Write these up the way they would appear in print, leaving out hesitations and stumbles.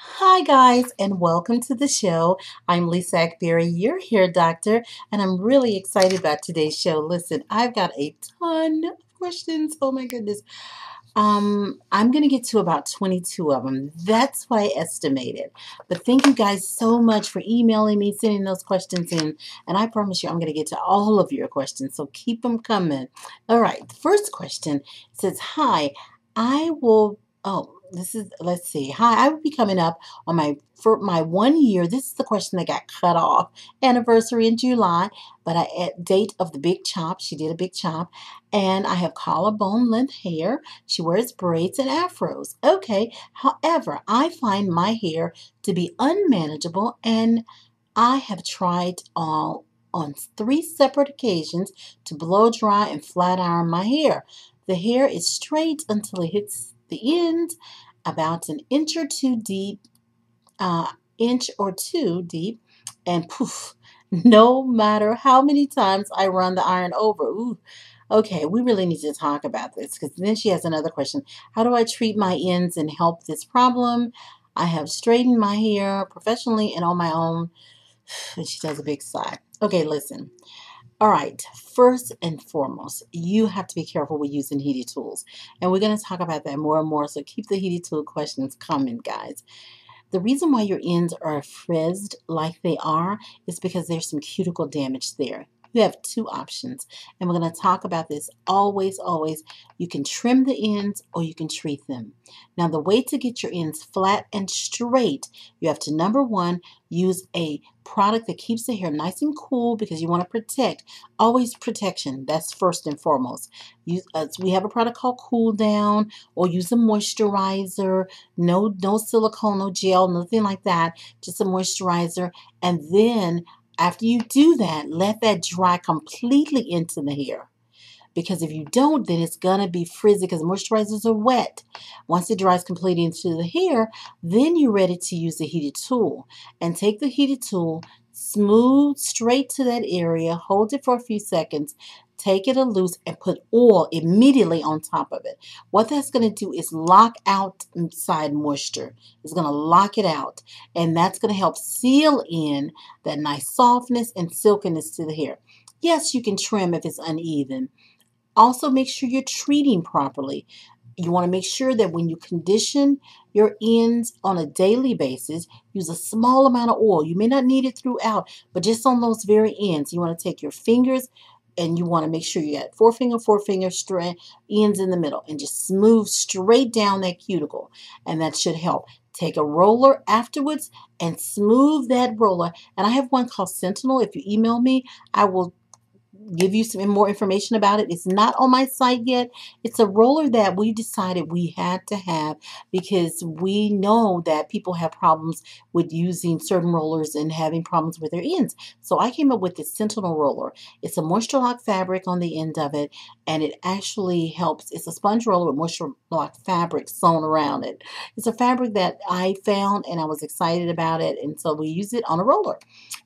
Hi, guys, and welcome to the show. I'm Lisa Akbari, your hair doctor, and I'm really excited about today's show. Listen, I've got a ton of questions. Oh my goodness. I'm going to get to about 22 of them. That's what I estimated. But thank you guys so much for emailing me, sending those questions in, and I promise you I'm going to get to all of your questions, so keep them coming. All right, the first question says, "Hi, I will." Oh, this is, let's see. Hi, I will be coming up on my 1 year. This is the question that got cut off. Anniversary in July, but at date of the big chop. She did a big chop, and I have collarbone length hair. She wears braids and afros. Okay, however, I find my hair to be unmanageable, and I have tried all on 3 separate occasions to blow dry and flat iron my hair. The hair is straight until it hits the end, about an inch or two deep, and poof, no matter how many times I run the iron over. Ooh, okay, we really need to talk about this because then she has another question. How do I treat my ends and help this problem? I have straightened my hair professionally and on my own. And she does a big sigh. Okay, listen. All right, first and foremost, you have to be careful with using heated tools. And we're going to talk about that more and more. So keep the heated tool questions coming, guys. The reason why your ends are frizzed like they are is because there's some cuticle damage there. You have 2 options, and we're going to talk about this always, always. You can trim the ends or you can treat them. Now, the way to get your ends flat and straight, you have to, number one, use a product that keeps the hair nice and cool because you want to protect. Always protection. That's first and foremost. We have a product called Cool Down, or use a moisturizer. No silicone, no gel, nothing like that. Just a moisturizer. And then after you do that, let that dry completely into the hair. Because if you don't, then it's going to be frizzy because moisturizers are wet. Once it dries completely into the hair, then you're ready to use the heated tool. And take the heated tool, smooth straight to that area, hold it for a few seconds, take it loose, and put oil immediately on top of it. What that's going to do is lock out inside moisture. It's going to lock it out. And that's going to help seal in that nice softness and silkiness to the hair. Yes, you can trim if it's uneven. Also, make sure you're treating properly. You want to make sure that when you condition your ends on a daily basis, use a small amount of oil. You may not need it throughout, but just on those very ends. You want to take your fingers and you want to make sure you got four-finger strand ends in the middle and just smooth straight down that cuticle. And that should help. Take a roller afterwards and smooth that roller. And I have one called Sentinel. If you email me, I will give you some more information about it. It's not on my site yet. It's a roller that we decided we had to have because we know that people have problems with using certain rollers and having problems with their ends. So I came up with this Sentinel roller. It's a moisture lock fabric on the end of it, and it actually helps. It's a sponge roller with moisture lock fabric sewn around it. It's a fabric that I found and I was excited about it, and so we use it on a roller.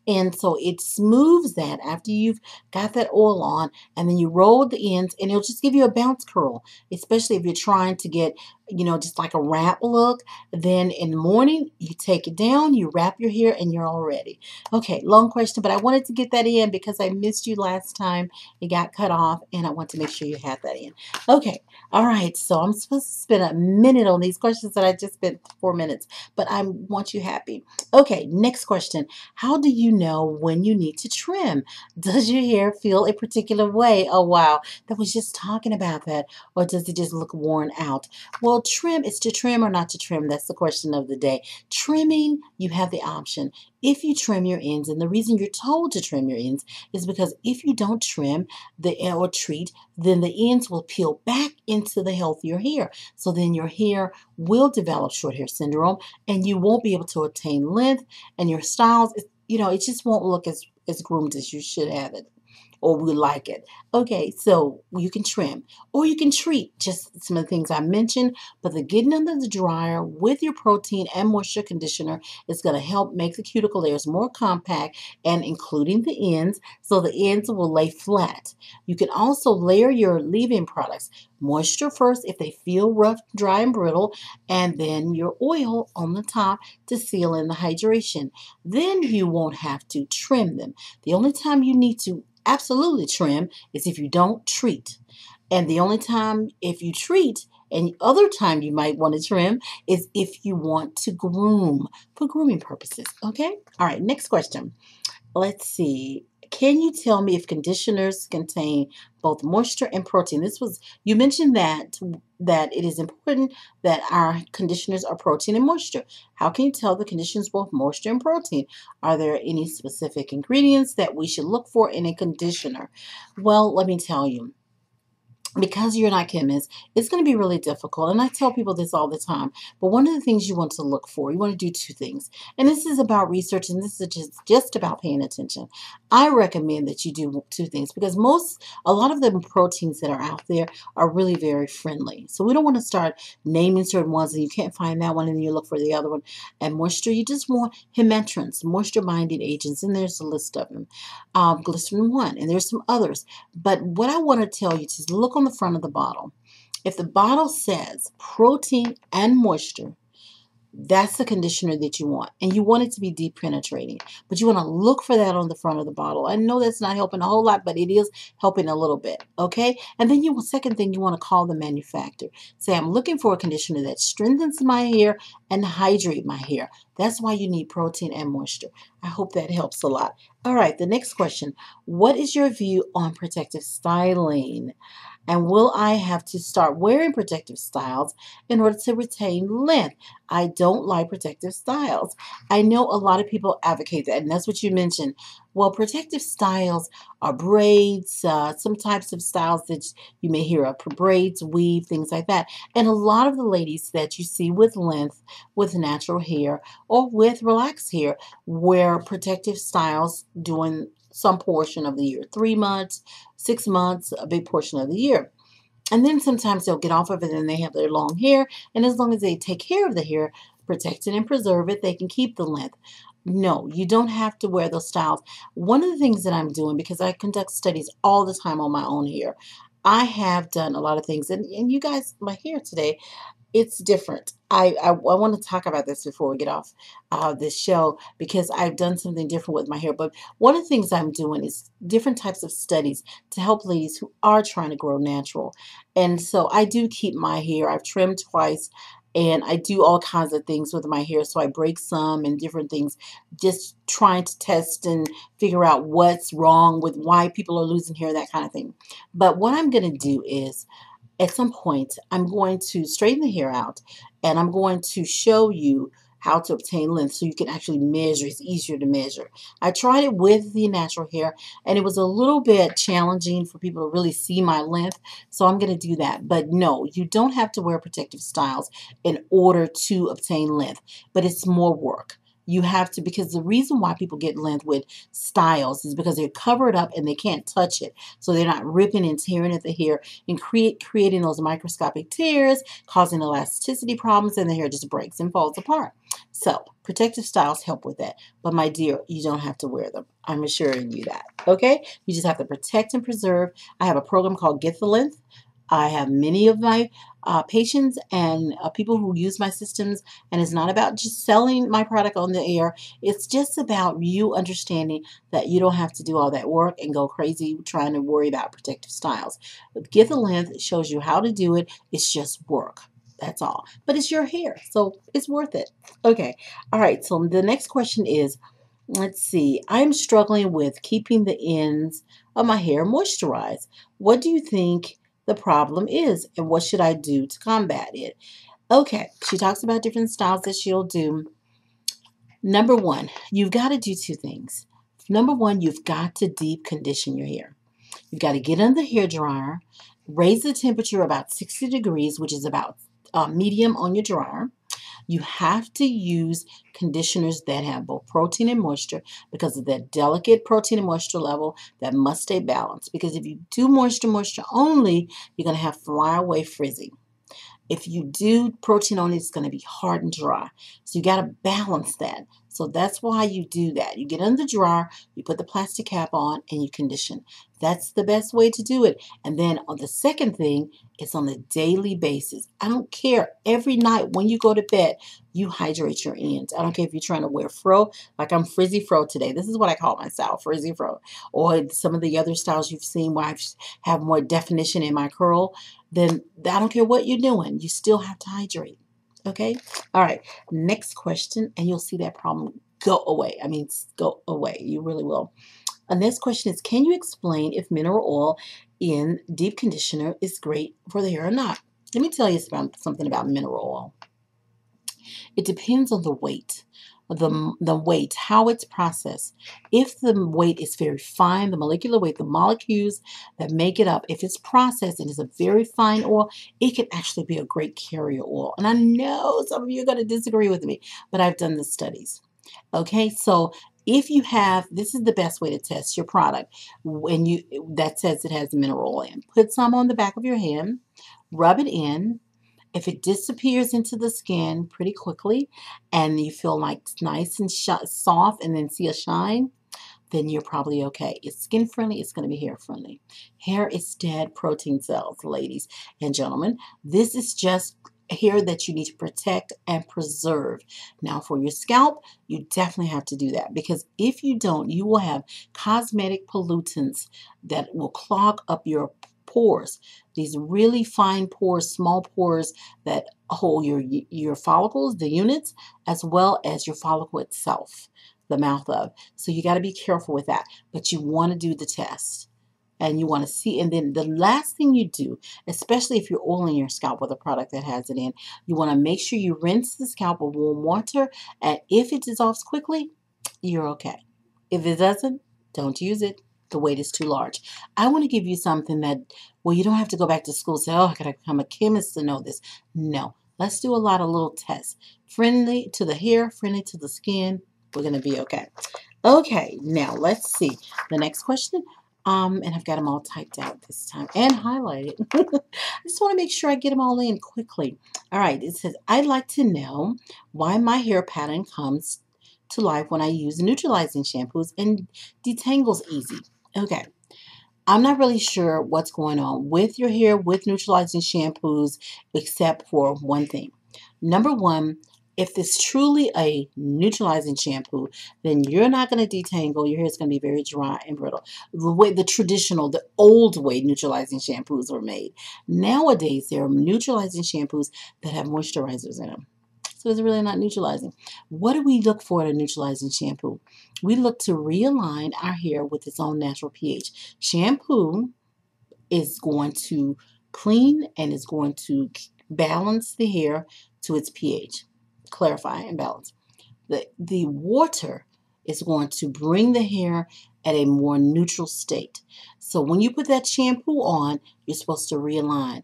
And so it smooths that after you've got that oil on, and then you roll the ends, and it'll just give you a bounce curl, especially if you're trying to get, just like a wrap look. Then in the morning, you take it down, you wrap your hair, and you're all ready. Okay, long question, but I wanted to get that in because I missed you last time. It got cut off, and I want to make sure you had that in. Okay, all right, so I'm supposed to spend a minute on these questions that I just spent 4 minutes, but I want you happy. Okay, next question. How do you know when you need to trim? Does your hair feel a particular way? Oh, wow, that was just talking about that. Or does it just look worn out? Well, trim is to trim or not to trim. That's the question of the day. Trimming, you have the option. If you trim your ends, and the reason you're told to trim your ends is because if you don't trim or treat, then the ends will peel back into the healthier hair. So then your hair will develop short hair syndrome, and you won't be able to attain length, and your styles, it just won't look as groomed as you should have it. or we like it. Okay, so you can trim or you can treat, just some of the things I mentioned, but the getting under the dryer with your protein and moisture conditioner is going to help make the cuticle layers more compact and including the ends, so the ends will lay flat. You can also layer your leave-in products. Moisture first if they feel rough, dry, and brittle, and then your oil on the top to seal in the hydration. Then you won't have to trim them. The only time you need to absolutely trim is if you don't treat. And the only time if you treat and other time you might want to trim is if you want to groom for grooming purposes. Okay? All right, next question. Let's see. Can you tell me if conditioners contain both moisture and protein? You mentioned that it is important that our conditioners are protein and moisture. How can you tell the conditioners both moisture and protein? Are there any specific ingredients that we should look for in a conditioner? Well, let me tell you. Because you're not chemists, it's going to be really difficult. And I tell people this all the time. But one of the things you want to look for, you want to do two things. And this is about research, and this is just about paying attention. I recommend that you do two things because a lot of the proteins that are out there are really very friendly. So we don't want to start naming certain ones and you can't find that one and then you look for the other one. And moisture, you just want hymentrants, moisture binding agents, and there's a list of them. Glycerin 1, and there's some others. But what I want to tell you is look on the front of the bottle. If the bottle says protein and moisture, that's the conditioner that you want. And you want it to be deep penetrating. But you want to look for that on the front of the bottle. I know that's not helping a whole lot, but it is helping a little bit. Okay? And then second thing, you want to call the manufacturer. Say, I'm looking for a conditioner that strengthens my hair and hydrate my hair. That's why you need protein and moisture. I hope that helps a lot. All right, the next question. What is your view on protective styling? And will I have to start wearing protective styles in order to retain length? I don't like protective styles. I know a lot of people advocate that, and that's what you mentioned. Well, protective styles are braids, some types of styles that you may hear of, braids, weave, things like that. And a lot of the ladies that you see with length, with natural hair, or with relaxed hair, wear protective styles during some portion of the year, 3 months, 6 months, a big portion of the year. And then sometimes they'll get off of it and they have their long hair. And as long as they take care of the hair, protect it and preserve it, they can keep the length. No, you don't have to wear those styles. One of the things that I'm doing, because I conduct studies all the time on my own hair, I have done a lot of things. And you guys, my hair today, it's different. I want to talk about this before we get off this show because I've done something different with my hair. But one of the things I'm doing is different types of studies to help ladies who are trying to grow natural. And so I do keep my hair. I've trimmed twice. And I do all kinds of things with my hair. So I break some and different things, just trying to test and figure out what's wrong with why people are losing hair, that kind of thing. But what I'm going to do is, at some point, I'm going to straighten the hair out and I'm going to show you how to obtain length so you can actually measure. It's easier to measure. I tried it with the natural hair and it was a little bit challenging for people to really see my length. So I'm going to do that. But no, you don't have to wear protective styles in order to obtain length, but it's more work. You have to, because the reason why people get length with styles is because they're covered up and they can't touch it. So they're not ripping and tearing at the hair and creating those microscopic tears, causing elasticity problems, and the hair just breaks and falls apart. So protective styles help with that. But my dear, you don't have to wear them. I'm assuring you that. Okay? You just have to protect and preserve. I have a program called Get the Length. I have many of my patients and people who use my systems, and it's not about just selling my product on the air. It's just about you understanding that you don't have to do all that work and go crazy trying to worry about protective styles. Get the Length. It shows you how to do it. It's just work. That's all. But it's your hair, so it's worth it. Okay. All right. So the next question is, let's see. I'm struggling with keeping the ends of my hair moisturized. What do you think the problem is, and what should I do to combat it? Okay, she talks about different styles that she'll do. Number one, you've got to do two things. Number one, you've got to deep condition your hair. You've got to get under the hair dryer, raise the temperature about 60 degrees, which is about medium on your dryer. You have to use conditioners that have both protein and moisture because of that delicate protein and moisture level that must stay balanced. Because if you do moisture only, you're going to have fly away frizzy. If you do protein only, it's going to be hard and dry. So you got to balance that. So that's why you do that. You get in the dryer, you put the plastic cap on, and you condition. That's the best way to do it. And then on the second thing, it's on a daily basis. I don't care. Every night when you go to bed, you hydrate your ends. I don't care if you're trying to wear fro, like I'm frizzy fro today. This is what I call my style, frizzy fro. Or some of the other styles you've seen where I have more definition in my curl. Then I don't care what you're doing. You still have to hydrate. Okay? All right. Next question, and you'll see that problem go away. I mean, go away. You really will. The next question is, can you explain if mineral oil in deep conditioner is great for the hair or not? Let me tell you something about mineral oil. It depends on the weight. The weight, how it's processed. If the weight is very fine, the molecular weight, the molecules that make it up, if it's processed and it's a very fine oil, it can actually be a great carrier oil. And I know some of you are going to disagree with me, but I've done the studies. Okay, so if you have, this is the best way to test your product when that says it has mineral oil in. Put some on the back of your hand, rub it in. If it disappears into the skin pretty quickly and you feel like it's nice and soft and then see a shine, then you're probably okay. It's skin friendly. It's going to be hair friendly. Hair is dead protein cells, ladies and gentlemen. This is just hair that you need to protect and preserve. Now for your scalp, you definitely have to do that because if you don't, you will have cosmetic pollutants that will clog up your pores. These really fine pores, small pores that hold your follicles, the units, as well as your follicle itself, the mouth of. So you got to be careful with that. But you want to do the test. And you want to see, and then the last thing you do, especially if you're oiling your scalp with a product that has it in, you want to make sure you rinse the scalp with warm water, and if it dissolves quickly, you're okay. If it doesn't, don't use it. The weight is too large. I want to give you something that, well, you don't have to go back to school and say, oh, I got to become a chemist to know this. No, let's do a lot of little tests. Friendly to the hair, friendly to the skin. We're going to be okay. Okay, now let's see. The next question. And I've got them all typed out this time and highlighted. I just want to make sure I get them all in quickly. All right, it says, I'd like to know why my hair pattern comes to life when I use neutralizing shampoos and detangles easy. Okay, I'm not really sure what's going on with your hair with neutralizing shampoos, except for one thing. Number one, if it's truly a neutralizing shampoo, then you're not going to detangle. Your hair is going to be very dry and brittle. The traditional, the old way neutralizing shampoos were made. Nowadays, there are neutralizing shampoos that have moisturizers in them. So it's really not neutralizing. What do we look for in a neutralizing shampoo? We look to realign our hair with its own natural pH. Shampoo is going to clean and is going to balance the hair to its pH, clarify and balance. The water is going to bring the hair at a more neutral state. So when you put that shampoo on, you're supposed to realign.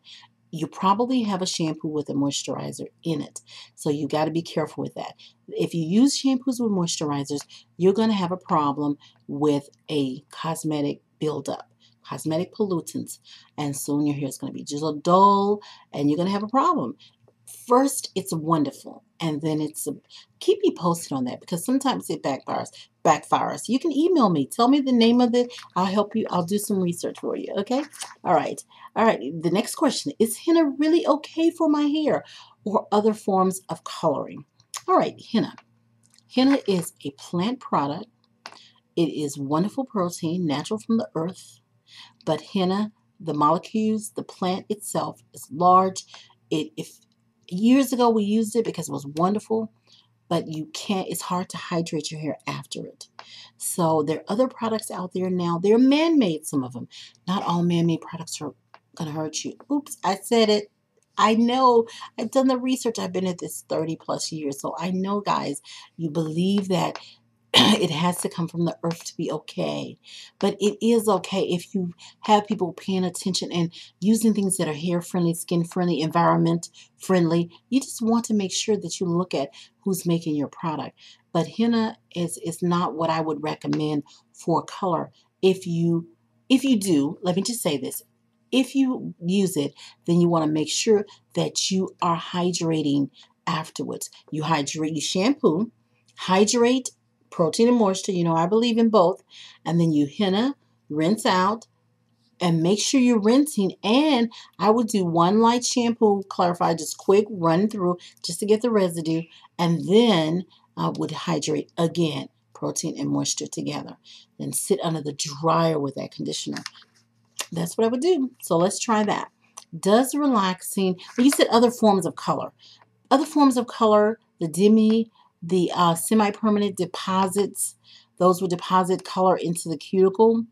You probably have a shampoo with a moisturizer in it. So you got to be careful with that. If you use shampoos with moisturizers, you're going to have a problem with a cosmetic buildup, cosmetic pollutants, and soon your hair is going to be just dull and you're going to have a problem. First, it's wonderful, and then keep me posted on that because sometimes it backfires. You can email me. Tell me the name of it. I'll help you. I'll do some research for you, okay? All right. All right. The next question, is henna really okay for my hair or other forms of coloring? All right, henna. Henna is a plant product. It is wonderful protein, natural from the earth, but henna, the molecules, the plant itself is large. Years ago, we used it because it was wonderful, but it's hard to hydrate your hair after it. So there are other products out there now. They're man-made, some of them. Not all man-made products are going to hurt you. Oops, I said it. I know. I've done the research. I've been at this 30 plus years. So I know, guys, you believe that It has to come from the earth to be okay. But it is okay if you have people paying attention and using things that are hair friendly, skin friendly, environment friendly. You just want to make sure that you look at who's making your product. But henna is not what I would recommend for color. If you do, let me just say this. If you use it, then you want to make sure that you are hydrating afterwards. You hydrate, you shampoo, hydrate, protein and moisture. You know, I believe in both. And then you henna, rinse out, and make sure you're rinsing. And I would do one light shampoo, clarify, just quick run through just to get the residue. And then I would hydrate again, protein and moisture together. Then sit under the dryer with that conditioner. That's what I would do. So let's try that. Does relaxing, well, you said other forms of color. Other forms of color, the demi, the semi-permanent deposits, those will deposit color into the cuticle.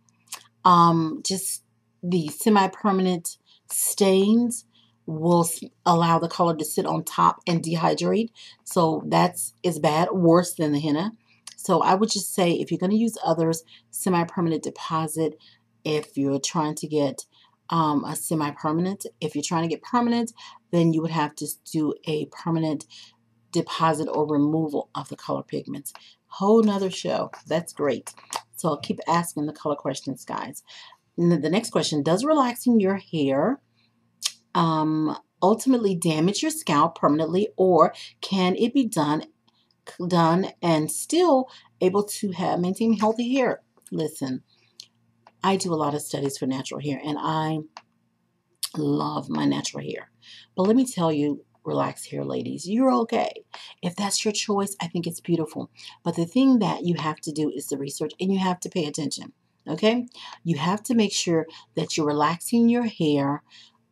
Just the semi-permanent stains will allow the color to sit on top and dehydrate. So that's is bad, worse than the henna. So I would just say if you're going to use others, semi-permanent deposit. If you're trying to get a semi-permanent, if you're trying to get permanent, then you would have to do a permanent deposit or removal of the color pigments. Whole nother show. That's great. So I'll keep asking the color questions, guys. And the next question, does relaxing your hair ultimately damage your scalp permanently, or can it be done and still able to maintain healthy hair? Listen, I do a lot of studies for natural hair, and I love my natural hair. But let me tell you, relaxed hair ladies, you're okay. If that's your choice, I think it's beautiful. But the thing that you have to do is the research, and you have to pay attention. Okay? You have to make sure that you're relaxing your hair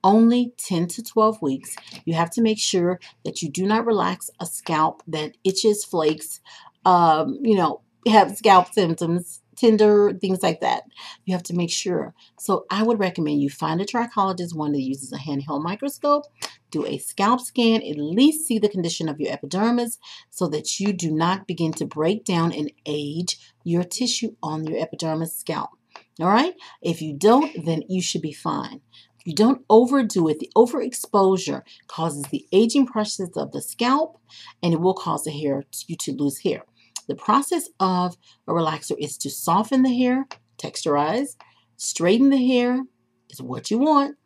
only 10 to 12 weeks. You have to make sure that you do not relax a scalp that itches, flakes, have scalp symptoms, tender, things like that. You have to make sure. So I would recommend you find a trichologist, one that uses a handheld microscope, do a scalp scan, at least see the condition of your epidermis so that you do not begin to break down and age your tissue on your epidermis scalp. All right? If you don't, then you should be fine. You don't overdo it. The overexposure causes the aging process of the scalp, and it will cause you to lose hair. The process of a relaxer is to soften the hair, texturize, straighten the hair is what you want.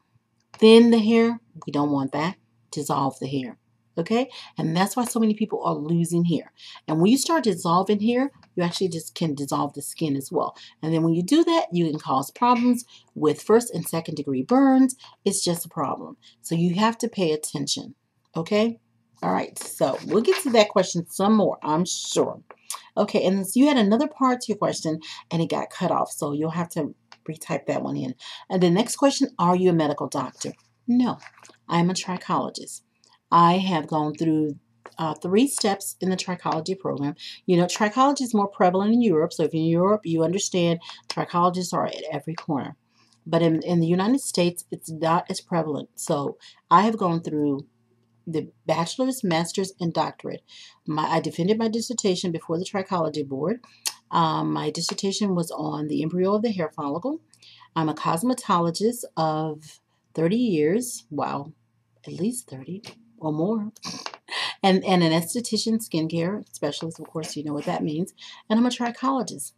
Thin the hair, we don't want that. Dissolve the hair. Okay? And that's why so many people are losing hair. And when you start dissolving hair, you actually just can dissolve the skin as well. And then when you do that, you can cause problems with first and second degree burns. It's just a problem. So you have to pay attention. Okay? All right. So we'll get to that question some more, I'm sure. Okay. And so you had another part to your question and it got cut off. So you'll have to retype that one in. And the next question, are you a medical doctor? No, I'm a trichologist. I have gone through 3 steps in the trichology program. You know, trichology is more prevalent in Europe. So if you're in Europe, you understand trichologists are at every corner. But in the United States, it's not as prevalent. So I have gone through the bachelor's, master's, and doctorate. I defended my dissertation before the trichology board. My dissertation was on the embryo of the hair follicle. I'm a cosmetologist of 30 years. Wow, at least 30 or more. And an esthetician, skincare specialist, of course, you know what that means. And I'm a trichologist.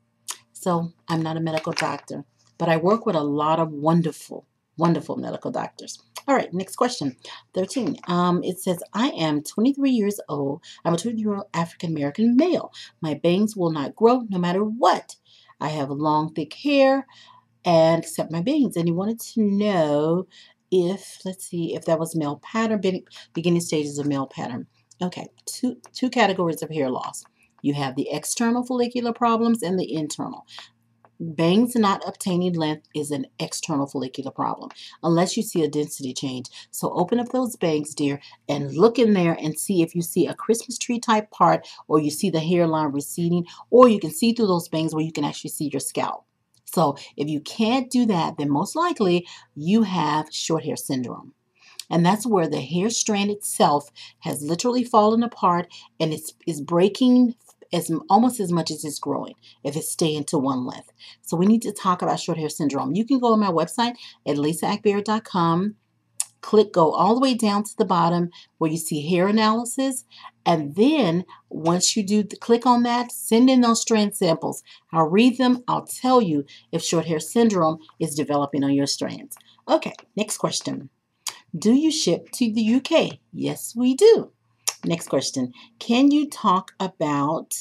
So I'm not a medical doctor, but I work with a lot of wonderful, wonderful medical doctors. All right, next question, 13. It says, I am 23 years old. I'm a 20-year-old African-American male. My bangs will not grow no matter what. I have long, thick hair and except my bangs. And he wanted to know if, let's see, if that was male pattern, beginning stages of male pattern. Okay, two categories of hair loss. You have the external follicular problems and the internal. Bangs not obtaining length is an external follicular problem, unless you see a density change. So open up those bangs, dear, and look in there and see if you see a Christmas tree type part, or you see the hairline receding, or you can see through those bangs where you can actually see your scalp. So if you can't do that, then most likely you have short hair syndrome. And that's where the hair strand itself has literally fallen apart and it's breaking almost as much as it's growing if it's staying to one length. So we need to talk about short hair syndrome. You can go on my website at lisaakbari.com. Go all the way down to the bottom where you see hair analysis, and then once you click on that, send in those strand samples. I'll read them. I'll tell you if short hair syndrome is developing on your strands. Okay, next question. Do you ship to the UK? Yes, we do. Next question. Can you talk about,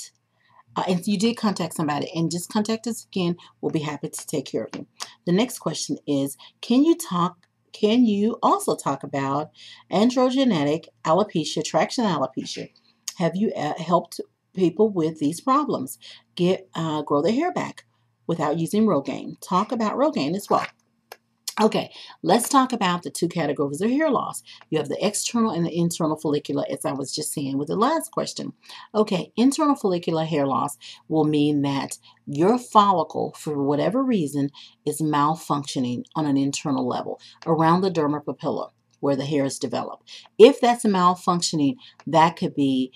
and you did contact somebody, and just contact us again. We'll be happy to take care of you. The next question is, can you also talk about androgenic alopecia, traction alopecia? Have you helped people with these problems grow their hair back without using Rogaine? Talk about Rogaine as well. Okay, let's talk about the two categories of hair loss. You have the external and the internal follicular, as I was just saying with the last question. Okay, internal follicular hair loss will mean that your follicle, for whatever reason, is malfunctioning on an internal level around the derma papilla where the hair is developed. If that's malfunctioning, that could be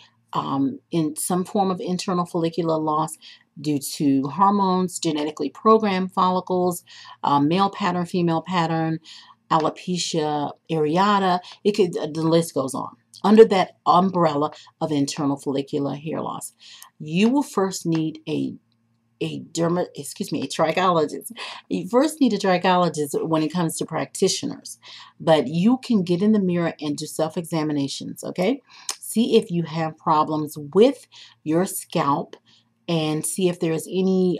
in some form of internal follicular loss due to hormones, genetically programmed follicles, male pattern, female pattern, alopecia areata. The list goes on. Under that umbrella of internal follicular hair loss, you will first need a trichologist. You first need a trichologist when it comes to practitioners, but you can get in the mirror and do self-examinations, okay? See if you have problems with your scalp and see if there's any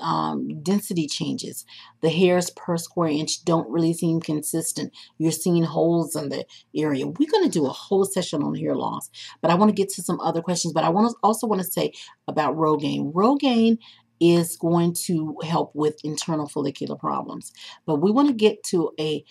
density changes. The hairs per square inch don't really seem consistent. You're seeing holes in the area. We're going to do a whole session on hair loss, but I want to get to some other questions. But I also want to say about Rogaine. Rogaine is going to help with internal follicular problems, but we want to get to a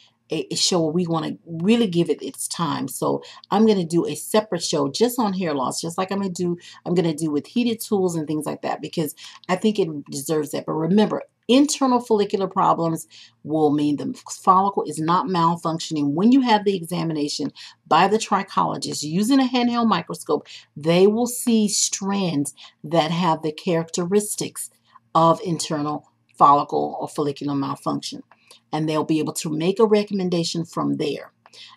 show where we want to really give it its time. So I'm going to do a separate show just on hair loss, just like I'm going to do with heated tools and things like that, because I think it deserves that. But remember, internal follicular problems will mean the follicle is not malfunctioning. When you have the examination by the trichologist using a handheld microscope, they will see strands that have the characteristics of internal follicle or follicular malfunction, and they'll be able to make a recommendation from there.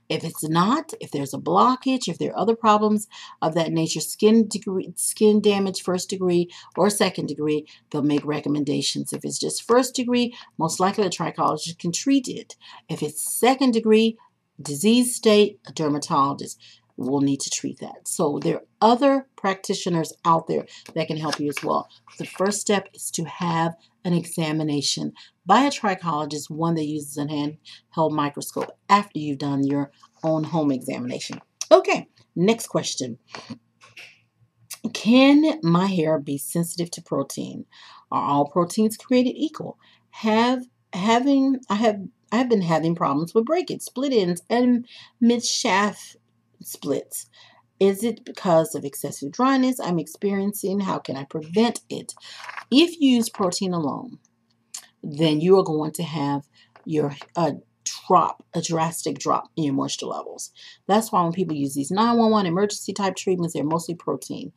If it's not, if there's a blockage, if there are other problems of that nature, skin damage, first degree or second degree, they'll make recommendations. If it's just first degree, most likely a trichologist can treat it. If it's second degree, disease state, a dermatologist will need to treat that. So there are other practitioners out there that can help you as well. The first step is to have an examination by a trichologist, one that uses a handheld microscope, after you've done your own home examination. Okay, next question. Can my hair be sensitive to protein? Are all proteins created equal? I have been having problems with breakage, split ends, and mid-shaft splits. Is it because of excessive dryness I'm experiencing? How can I prevent it? If you use protein alone, then you are going to have a drastic drop in your moisture levels. That's why when people use these 911 emergency type treatments, they're mostly protein.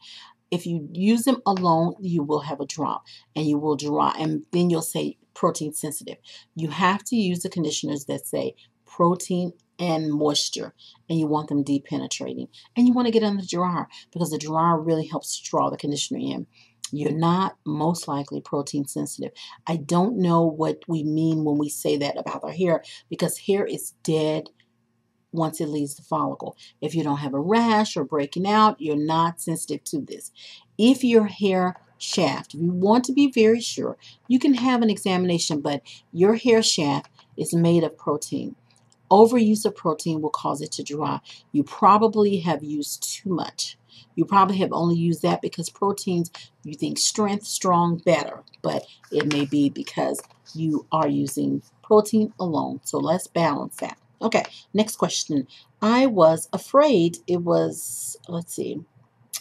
If you use them alone, you will have a drop and you will dry, and then you'll say protein sensitive. You have to use the conditioners that say protein and moisture, and you want them deep penetrating, and you want to get on the dryer because the dryer really helps draw the conditioner in. You're not most likely protein sensitive. I don't know what we mean when we say that about our hair, because hair is dead once it leaves the follicle. If you don't have a rash or breaking out, you're not sensitive to this. If your hair shaft, if you want to be very sure, you can have an examination, but your hair shaft is made of protein. Overuse of protein will cause it to dry. You probably have used too much. You probably have only used that because proteins, you think strength, strong, better, but it may be because you are using protein alone. So let's balance that. Okay, next question. I was afraid it was,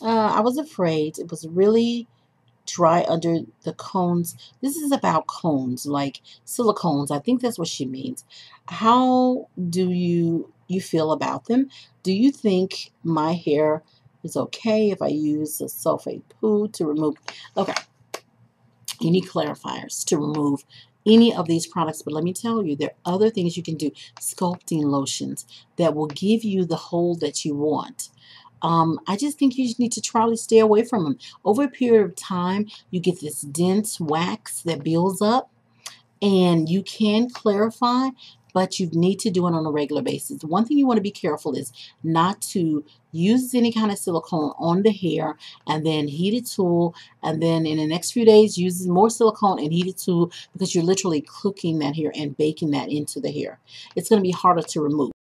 I was afraid it was really dry under the cones. This is about cones, like silicones. I think that's what she means. How do you feel about them? Do you think my hair It's okay if I use the sulfate poo to remove. Okay. You need clarifiers to remove any of these products. But let me tell you, there are other things you can do. Sculpting lotions that will give you the hold that you want. I just think you just need to try to stay away from them. Over a period of time, you get this dense wax that builds up, and you can clarify, but you need to do it on a regular basis. One thing you want to be careful is not to use any kind of silicone on the hair and then heat it tool, and then in the next few days use more silicone and heat it tool, because you're literally cooking that hair and baking that into the hair. It's going to be harder to remove.